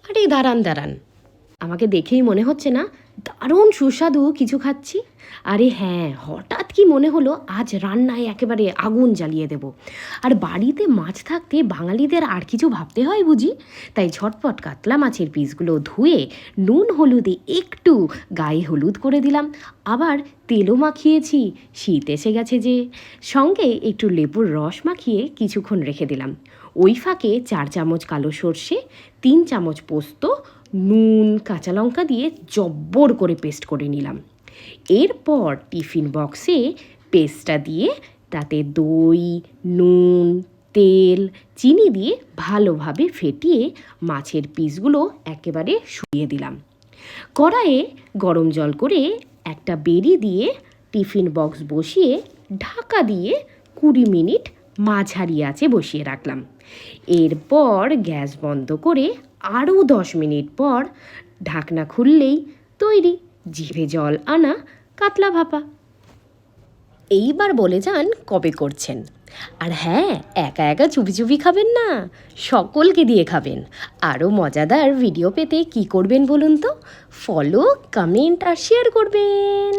আরে দাঁড়ান দাঁড়ান, আমাকে দেখেই মনে হচ্ছে না দারুণ সুস্বাদু কিছু খাচ্ছি? আরে হ্যাঁ, হঠাৎ কি মনে হলো আজ রান্নায় একেবারে আগুন জ্বালিয়ে দেব। আর বাড়িতে মাছ থাকতে বাঙালিদের আর কিছু ভাবতে হয় বুঝি? তাই ঝটপট কাতলা মাছের পিসগুলো ধুয়ে নুন হলুদে একটু গায়ে হলুদ করে দিলাম। আবার তেলও মাখিয়েছি, শীত এসে গেছে যে। সঙ্গে একটু লেবুর রস মাখিয়ে কিছুক্ষণ রেখে দিলাম। ওই ফাঁকে 4 চামচ কালো সর্ষে, 3 চামচ পোস্ত, নুন, কাঁচা লঙ্কা দিয়ে জব্বর করে পেস্ট করে নিলাম। এরপর টিফিন বক্সে পেস্টটা দিয়ে তাতে দই, নুন, তেল, চিনি দিয়ে ভালোভাবে ফেটিয়ে মাছের পিসগুলো একেবারে শুইয়ে দিলাম। কড়াইয়ে গরম জল করে একটা বেরি দিয়ে টিফিন বক্স বসিয়ে ঢাকা দিয়ে 20 মিনিট মাঝারি আঁচে বসিয়ে রাখলাম। এরপর গ্যাস বন্ধ করে আরও 10 মিনিট পর ঢাকনা খুললেই তৈরি জিভে জল আনা কাতলা ভাপা। এইবার বলে যান কবে করছেন। আর হ্যাঁ, একা একা চুপি চুপি খাবেন না, সকলকে দিয়ে খাবেন। আরও মজাদার ভিডিও পেতে কি করবেন বলুন তো? ফলো, কমেন্ট আর শেয়ার করবেন।